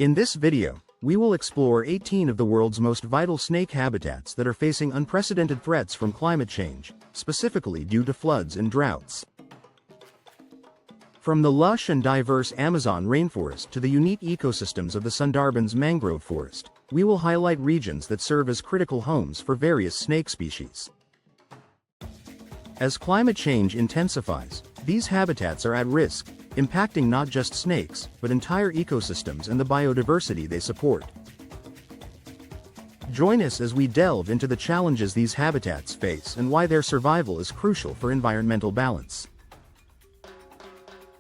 In this video, we will explore 18 of the world's most vital snake habitats that are facing unprecedented threats from climate change, specifically due to floods and droughts. From the lush and diverse Amazon rainforest to the unique ecosystems of the Sundarbans mangrove forest, we will highlight regions that serve as critical homes for various snake species. As climate change intensifies, these habitats are at risk, impacting not just snakes, but entire ecosystems and the biodiversity they support. Join us as we delve into the challenges these habitats face and why their survival is crucial for environmental balance.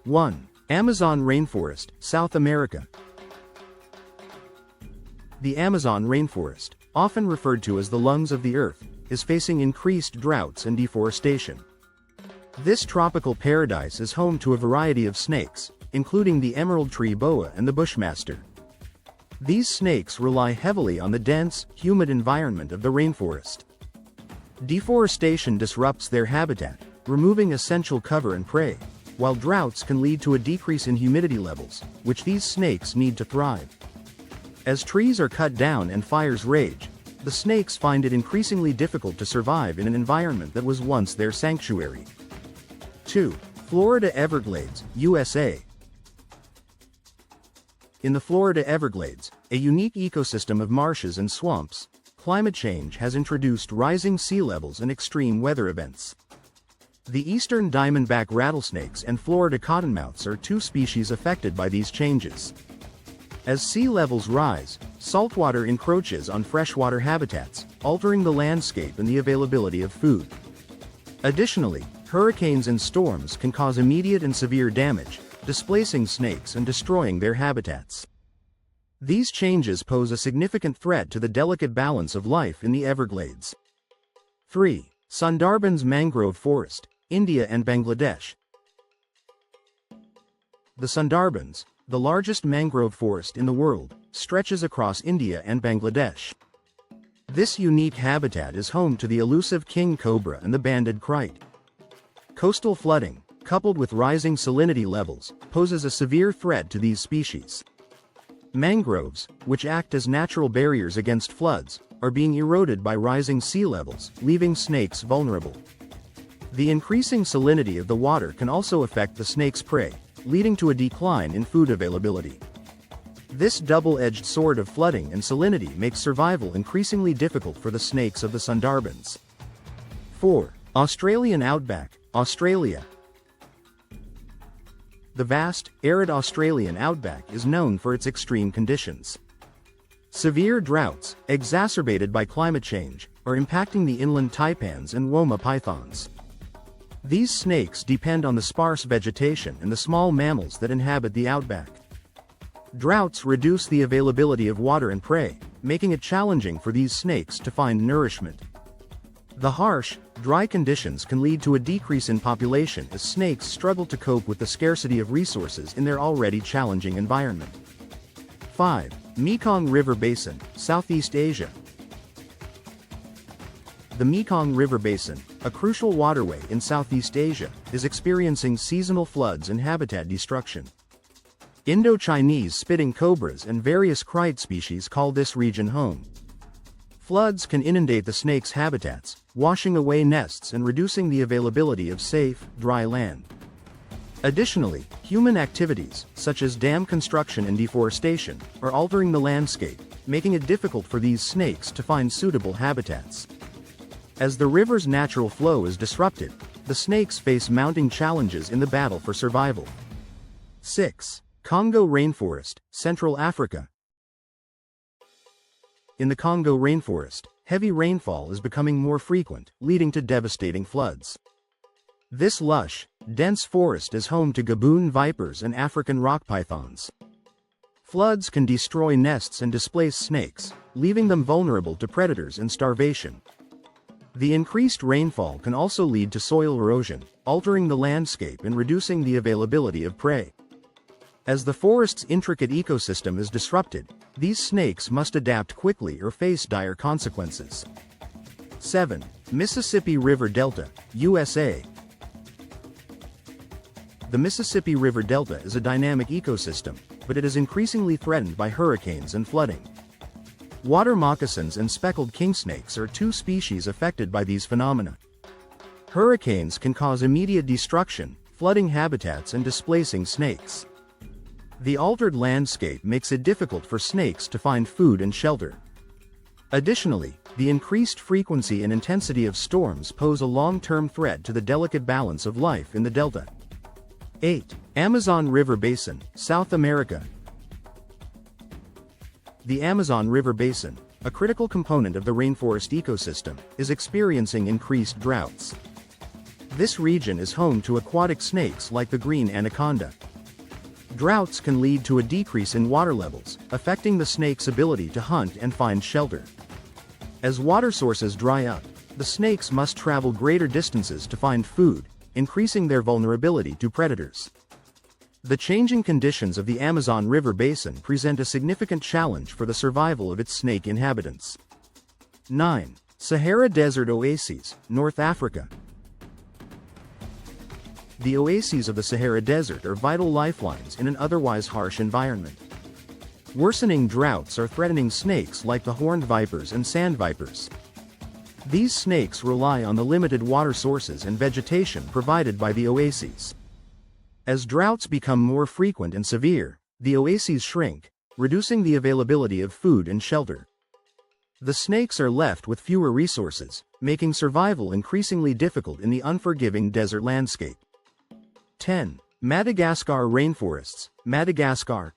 1. Amazon rainforest, South America. The Amazon rainforest, often referred to as the lungs of the earth, is facing increased droughts and deforestation. This tropical paradise is home to a variety of snakes, including the emerald tree boa and the bushmaster. These snakes rely heavily on the dense, humid environment of the rainforest. Deforestation disrupts their habitat, removing essential cover and prey, while droughts can lead to a decrease in humidity levels, which these snakes need to thrive. As trees are cut down and fires rage, the snakes find it increasingly difficult to survive in an environment that was once their sanctuary. 2. Florida Everglades, USA. In the Florida Everglades, a unique ecosystem of marshes and swamps, climate change has introduced rising sea levels and extreme weather events. The eastern diamondback rattlesnakes and Florida cottonmouths are two species affected by these changes. As sea levels rise, saltwater encroaches on freshwater habitats, altering the landscape and the availability of food. Additionally, hurricanes and storms can cause immediate and severe damage, displacing snakes and destroying their habitats. These changes pose a significant threat to the delicate balance of life in the Everglades. 3. Sundarbans mangrove forest, India and Bangladesh. The Sundarbans, the largest mangrove forest in the world, stretches across India and Bangladesh. This unique habitat is home to the elusive king cobra and the banded kite. Coastal flooding, coupled with rising salinity levels, poses a severe threat to these species. Mangroves, which act as natural barriers against floods, are being eroded by rising sea levels, leaving snakes vulnerable. The increasing salinity of the water can also affect the snake's prey, leading to a decline in food availability. This double-edged sword of flooding and salinity makes survival increasingly difficult for the snakes of the Sundarbans. 4. Australian outback, Australia. The vast, arid Australian outback is known for its extreme conditions. Severe droughts, exacerbated by climate change, are impacting the inland taipans and woma pythons. These snakes depend on the sparse vegetation and the small mammals that inhabit the outback. Droughts reduce the availability of water and prey, making it challenging for these snakes to find nourishment. The harsh, dry conditions can lead to a decrease in population as snakes struggle to cope with the scarcity of resources in their already challenging environment. 5. Mekong River Basin, Southeast Asia. The Mekong River Basin, a crucial waterway in Southeast Asia, is experiencing seasonal floods and habitat destruction. Indo-Chinese spitting cobras and various kite species call this region home. Floods can inundate the snake's habitats, washing away nests and reducing the availability of safe, dry land. Additionally, human activities, such as dam construction and deforestation, are altering the landscape, making it difficult for these snakes to find suitable habitats. As the river's natural flow is disrupted, the snakes face mounting challenges in the battle for survival. 6. Congo rainforest, Central Africa. In the Congo rainforest, heavy rainfall is becoming more frequent, leading to devastating floods. This lush, dense forest is home to gaboon vipers and African rock pythons. Floods can destroy nests and displace snakes, leaving them vulnerable to predators and starvation. The increased rainfall can also lead to soil erosion, altering the landscape and reducing the availability of prey. As the forest's intricate ecosystem is disrupted, these snakes must adapt quickly or face dire consequences. 7. Mississippi River Delta, USA. The Mississippi River Delta is a dynamic ecosystem, but it is increasingly threatened by hurricanes and flooding. Water moccasins and speckled kingsnakes are two species affected by these phenomena. Hurricanes can cause immediate destruction, flooding habitats and displacing snakes. The altered landscape makes it difficult for snakes to find food and shelter. Additionally, the increased frequency and intensity of storms pose a long-term threat to the delicate balance of life in the delta. 8. Amazon River Basin, South America. The Amazon River Basin, a critical component of the rainforest ecosystem, is experiencing increased droughts. This region is home to aquatic snakes like the green anaconda. Droughts can lead to a decrease in water levels, affecting the snake's ability to hunt and find shelter. As water sources dry up, the snakes must travel greater distances to find food, increasing their vulnerability to predators. The changing conditions of the Amazon River Basin present a significant challenge for the survival of its snake inhabitants. 9. Sahara Desert Oases, North Africa. The oases of the Sahara Desert are vital lifelines in an otherwise harsh environment. Worsening droughts are threatening snakes like the horned vipers and sand vipers. These snakes rely on the limited water sources and vegetation provided by the oases. As droughts become more frequent and severe, the oases shrink, reducing the availability of food and shelter. The snakes are left with fewer resources, making survival increasingly difficult in the unforgiving desert landscape. 10. Madagascar Rainforests, Madagascar.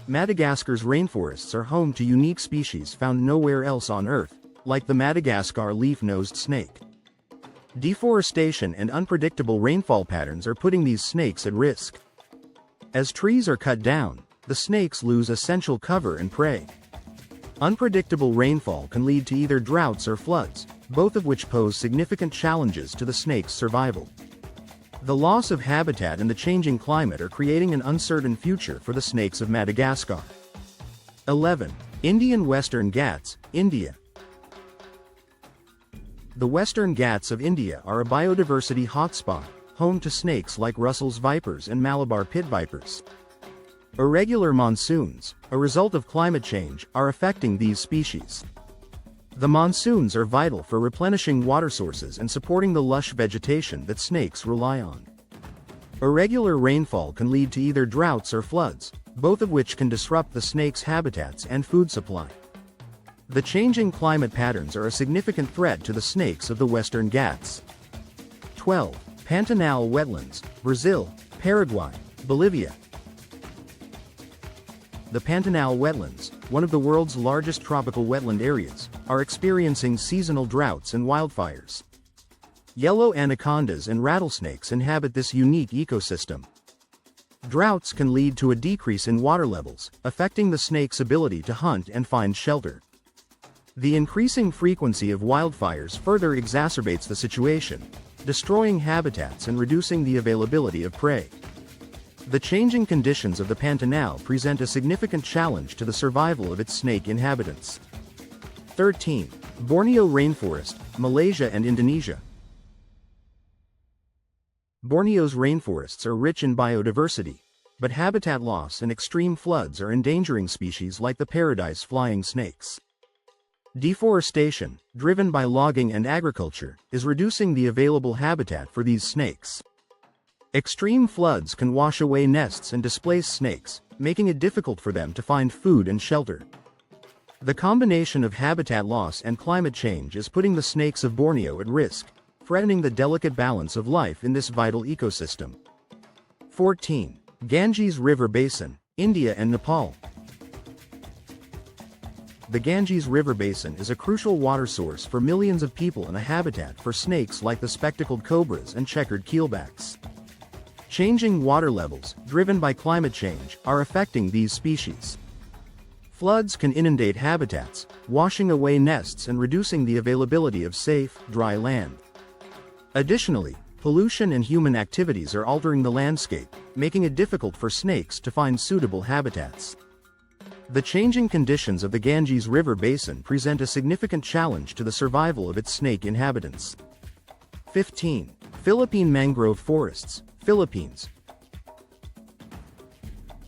Madagascar's rainforests are home to unique species found nowhere else on Earth, like the Madagascar leaf-nosed snake. Deforestation and unpredictable rainfall patterns are putting these snakes at risk. As trees are cut down, the snakes lose essential cover and prey. Unpredictable rainfall can lead to either droughts or floods, both of which pose significant challenges to the snake's survival. The loss of habitat and the changing climate are creating an uncertain future for the snakes of Madagascar. 11. Indian Western Ghats, India. The Western Ghats of India are a biodiversity hotspot, home to snakes like Russell's vipers and Malabar pit vipers. Irregular monsoons, a result of climate change, are affecting these species. The monsoons are vital for replenishing water sources and supporting the lush vegetation that snakes rely on. Irregular rainfall can lead to either droughts or floods, both of which can disrupt the snake's habitats and food supply. The changing climate patterns are a significant threat to the snakes of the Western Ghats. 12. Pantanal Wetlands, Brazil, Paraguay, Bolivia. The Pantanal Wetlands, one of the world's largest tropical wetland areas, are experiencing seasonal droughts and wildfires. Yellow anacondas and rattlesnakes inhabit this unique ecosystem. Droughts can lead to a decrease in water levels, affecting the snake's ability to hunt and find shelter. The increasing frequency of wildfires further exacerbates the situation, destroying habitats and reducing the availability of prey. The changing conditions of the Pantanal present a significant challenge to the survival of its snake inhabitants. 13. Borneo Rainforest, Malaysia and Indonesia. Borneo's rainforests are rich in biodiversity, but habitat loss and extreme floods are endangering species like the paradise flying snakes. Deforestation, driven by logging and agriculture, is reducing the available habitat for these snakes. Extreme floods can wash away nests and displace snakes, making it difficult for them to find food and shelter. The combination of habitat loss and climate change is putting the snakes of Borneo at risk, threatening the delicate balance of life in this vital ecosystem. 14. Ganges River Basin, India and Nepal. The Ganges River Basin is a crucial water source for millions of people and a habitat for snakes like the spectacled cobras and checkered keelbacks. Changing water levels, driven by climate change, are affecting these species. Floods can inundate habitats, washing away nests and reducing the availability of safe, dry land. Additionally, pollution and human activities are altering the landscape, making it difficult for snakes to find suitable habitats. The changing conditions of the Ganges River Basin present a significant challenge to the survival of its snake inhabitants. 15. Philippine Mangrove Forests, Philippines.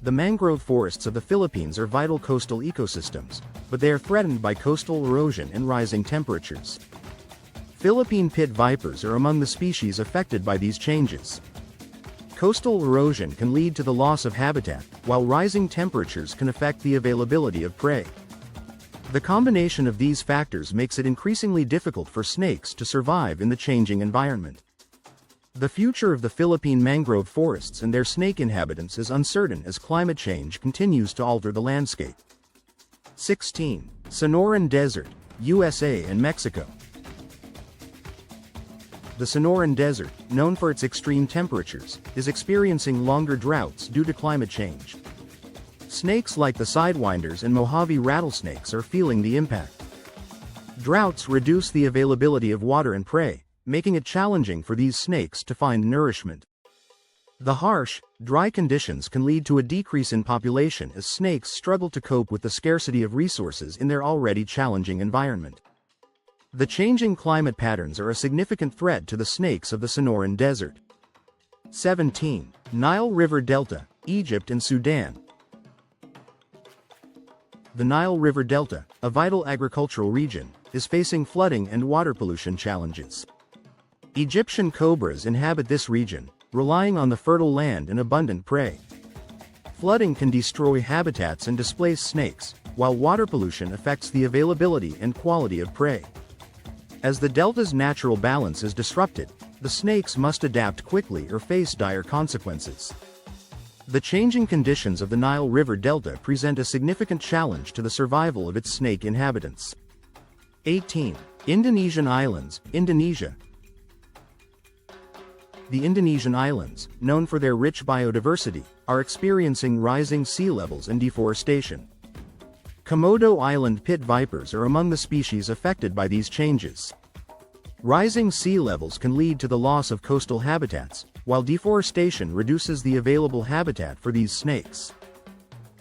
The mangrove forests of the Philippines are vital coastal ecosystems, but they are threatened by coastal erosion and rising temperatures. Philippine pit vipers are among the species affected by these changes. Coastal erosion can lead to the loss of habitat, while rising temperatures can affect the availability of prey. The combination of these factors makes it increasingly difficult for snakes to survive in the changing environment. The future of the Philippine mangrove forests and their snake inhabitants is uncertain as climate change continues to alter the landscape. 16. Sonoran Desert, USA and Mexico. The Sonoran Desert, known for its extreme temperatures, is experiencing longer droughts due to climate change. Snakes like the sidewinders and Mojave rattlesnakes are feeling the impact. Droughts reduce the availability of water and prey, making it challenging for these snakes to find nourishment. The harsh, dry conditions can lead to a decrease in population as snakes struggle to cope with the scarcity of resources in their already challenging environment. The changing climate patterns are a significant threat to the snakes of the Sonoran Desert. 17. Nile River Delta, Egypt and Sudan. The Nile River Delta, a vital agricultural region, is facing flooding and water pollution challenges. Egyptian cobras inhabit this region, relying on the fertile land and abundant prey. Flooding can destroy habitats and displace snakes, while water pollution affects the availability and quality of prey. As the delta's natural balance is disrupted, the snakes must adapt quickly or face dire consequences. The changing conditions of the Nile River Delta present a significant challenge to the survival of its snake inhabitants. 18. Indonesian Islands, Indonesia. The Indonesian islands, known for their rich biodiversity, are experiencing rising sea levels and deforestation. Komodo Island pit vipers are among the species affected by these changes. Rising sea levels can lead to the loss of coastal habitats, while deforestation reduces the available habitat for these snakes.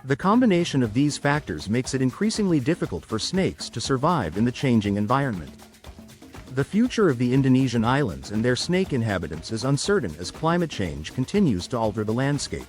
The combination of these factors makes it increasingly difficult for snakes to survive in the changing environment. The future of the Indonesian islands and their snake inhabitants is uncertain as climate change continues to alter the landscape.